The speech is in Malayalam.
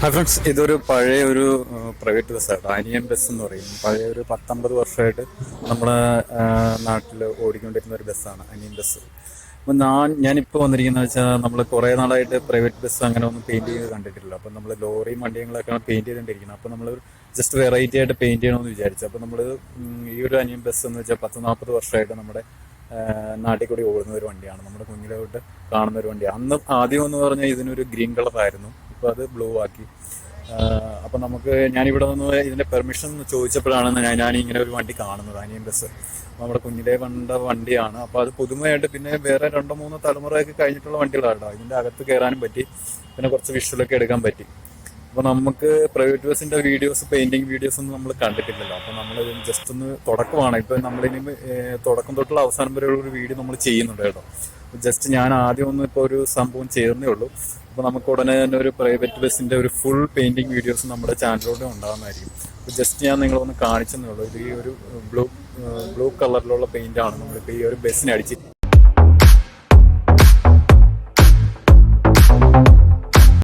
ഹായ് ഫ്രണ്ട്സ്, ഇതൊരു പഴയ ഒരു പ്രൈവറ്റ് ബസ്സാണ്. അനിയൻ ബസ് എന്ന് പറയും. പഴയ ഒരു 10-50 വർഷമായിട്ട് നമ്മുടെ നാട്ടിൽ ഓടിക്കൊണ്ടിരുന്ന ഒരു ബസ്സാണ് അനിയൻ ബസ്. അപ്പം ഞാനിപ്പോൾ വന്നിരിക്കുന്നത് വെച്ചാൽ നമ്മൾ കുറേ നാളായിട്ട് പ്രൈവറ്റ് ബസ് അങ്ങനെ ഒന്നും പെയിൻറ് ചെയ്ത് കണ്ടിട്ടില്ല. അപ്പം നമ്മൾ ലോറിയും വണ്ടികളൊക്കെയാണ് പെയിൻറ് ചെയ്തുകൊണ്ടിരിക്കുന്നത്. അപ്പം നമ്മൾ ജസ്റ്റ് വെറൈറ്റി ആയിട്ട് പെയിൻറ് ചെയ്യണമെന്ന് വിചാരിച്ചു. അപ്പം നമ്മൾ ഈ ഒരു അനിയൻ ബസ് എന്ന് വെച്ചാൽ 10-40 വർഷമായിട്ട് നമ്മുടെ നാട്ടിൽ കൂടി ഓടുന്ന ഒരു വണ്ടിയാണ്. നമ്മുടെ കുഞ്ഞിലോട്ട് കാണുന്ന ഒരു വണ്ടിയാണ്. അന്ന് ആദ്യം എന്ന് പറഞ്ഞാൽ ഇതിനൊരു ഗ്രീൻ കളറായിരുന്നു. ഇപ്പോൾ അത് ബ്ലൂ ആക്കി. അപ്പം ഞാനിവിടെ നിന്ന് ഇതിൻ്റെ പെർമിഷൻ ചോദിച്ചപ്പോഴാണ് ഞാൻ ഇങ്ങനെ ഒരു വണ്ടി കാണുന്നത്, അനിയൻ ബസ്. നമ്മുടെ കുഞ്ഞിലെ കണ്ട വണ്ടിയാണ്. അപ്പോൾ അത് പുതുമയായിട്ട് പിന്നെ വേറെ 2-3 തലമുറയൊക്കെ കഴിഞ്ഞിട്ടുള്ള വണ്ടികളാണ്. ഇതിൻ്റെ അകത്ത് കയറാനും പറ്റി, പിന്നെ കുറച്ച് വിഷ്വലൊക്കെ എടുക്കാൻ പറ്റി. അപ്പോൾ നമുക്ക് പ്രൈവറ്റ് ബസ്സിൻ്റെ വീഡിയോസ്, പെയിൻറ്റിങ് വീഡിയോസ് ഒന്നും നമ്മൾ കണ്ടിട്ടില്ലല്ലോ. അപ്പോൾ നമ്മൾ ജസ്റ്റ് ഒന്ന് തുടക്കമാണ്. ഇപ്പം നമ്മളിനി തുടക്കം തൊട്ടുള്ള അവസാനം വരെയുള്ള ഒരു വീഡിയോ നമ്മൾ ചെയ്യുന്നുണ്ട് കേട്ടോ. ജസ്റ്റ് ഞാൻ ആദ്യം ഒന്നും ഇപ്പോൾ ഒരു സംഭവം ചേർന്നേ ഉള്ളൂ. അപ്പോൾ നമുക്ക് ഉടനെ തന്നെ ഒരു പ്രൈവറ്റ് ബസ്സിൻ്റെ ഒരു ഫുൾ പെയിൻറ്റിങ് വീഡിയോസ് നമ്മുടെ ചാനലിലൂടെ ഉണ്ടാകുന്നതായിരിക്കും. അപ്പോൾ ജസ്റ്റ് ഞാൻ നിങ്ങളൊന്ന് കാണിച്ചെന്നേ ഉള്ളൂ. ഇത് ഈ ഒരു ബ്ലൂ കളറിലുള്ള പെയിൻ്റാണ് നമ്മളിപ്പോൾ ഈ ഒരു ബസ്സിന് അടിച്ചിട്ട്.